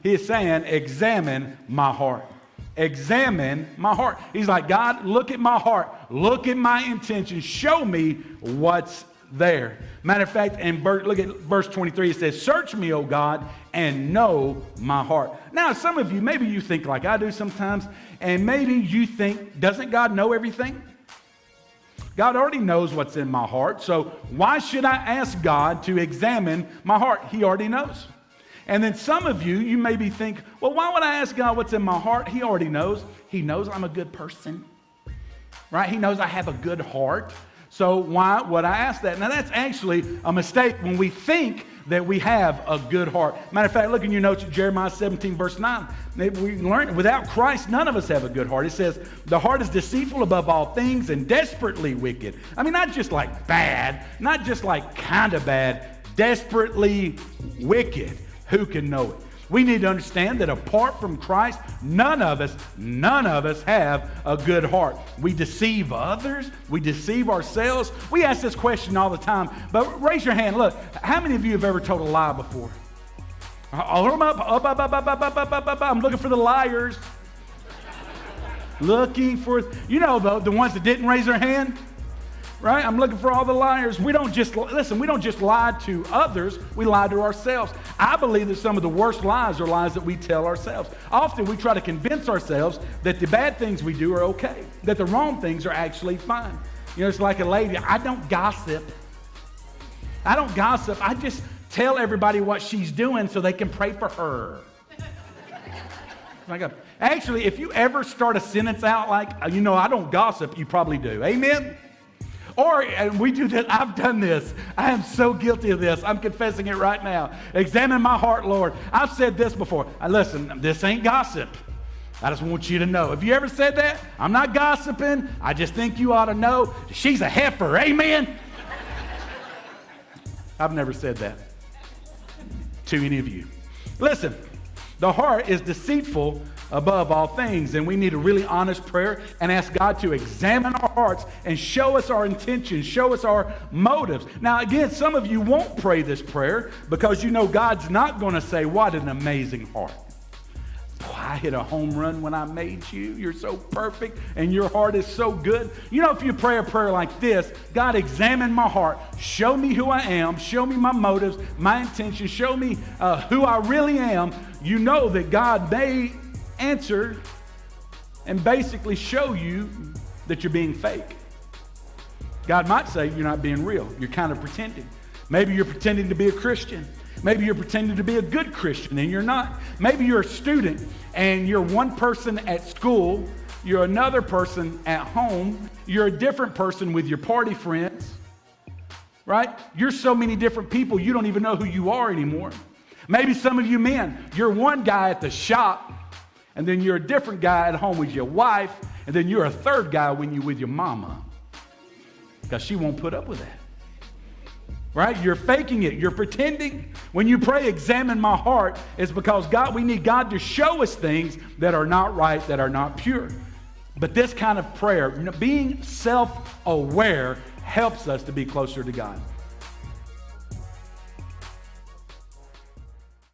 He is saying, examine my heart. Examine my heart. He's like, God, look at my heart. Look at my intentions. Show me what's there. Matter of fact, look at verse 23. It says, search me, O God, and know my heart. Now, some of you, maybe you think like I do sometimes, and maybe you think, doesn't God know everything? God already knows what's in my heart, so why should I ask God to examine my heart? He already knows. And then some of you, you maybe think, well, why would I ask God what's in my heart? He already knows. He knows I'm a good person, right? He knows I have a good heart. So why would I ask that? Now, that's actually a mistake when we think that we have a good heart. Matter of fact, look in your notes at Jeremiah 17, verse 9. We learned without Christ, none of us have a good heart. It says, the heart is deceitful above all things and desperately wicked. I mean, not just like bad, not just like kind of bad, desperately wicked. Who can know it? We need to understand that apart from Christ, none of us have a good heart. We deceive others. We deceive ourselves. We ask this question all the time, but raise your hand. Look, how many of you have ever told a lie before? Hold them up. I'm looking for the liars. Looking for, the ones that didn't raise their hand. Right? I'm looking for all the liars. We don't just lie to others, we lie to ourselves. I believe that some of the worst lies are lies that we tell ourselves. Often we try to convince ourselves that the bad things we do are okay, that the wrong things are actually fine. It's like a lady, I don't gossip. I just tell everybody what she's doing so they can pray for her. Actually, if you ever start a sentence out like, I don't gossip, you probably do. Amen? And we do this. I've done this. I am so guilty of this. I'm confessing it right now. Examine my heart, Lord. I've said this before. Listen, this ain't gossip. I just want you to know. Have you ever said that? I'm not gossiping. I just think you ought to know. She's a heifer. Amen? I've never said that to any of you. Listen, the heart is deceitful above all things, and we need a really honest prayer and ask God to examine our hearts and show us our intentions, show us our motives. Now, again, some of you won't pray this prayer because you know God's not going to say, what an amazing heart. Boy, I hit a home run when I made you. You're so perfect and your heart is so good. If you pray a prayer like this, God, examine my heart. Show me who I am. Show me my motives, my intentions. Show me who I really am. You know that God may answer and basically show you that you're being fake. God might say you're not being real. You're kind of pretending. Maybe you're pretending to be a Christian. Maybe you're pretending to be a good Christian and you're not. Maybe you're a student and you're one person at school. You're another person at home. You're a different person with your party friends. Right? You're so many different people, you don't even know who you are anymore. Maybe some of you men, you're one guy at the shop, and then you're a different guy at home with your wife, and then you're a third guy when you're with your mama, because she won't put up with that. Right? You're faking it. You're pretending. When you pray, examine my heart, it's because we need God to show us things that are not right, that are not pure. But this kind of prayer, being self-aware, helps us to be closer to God.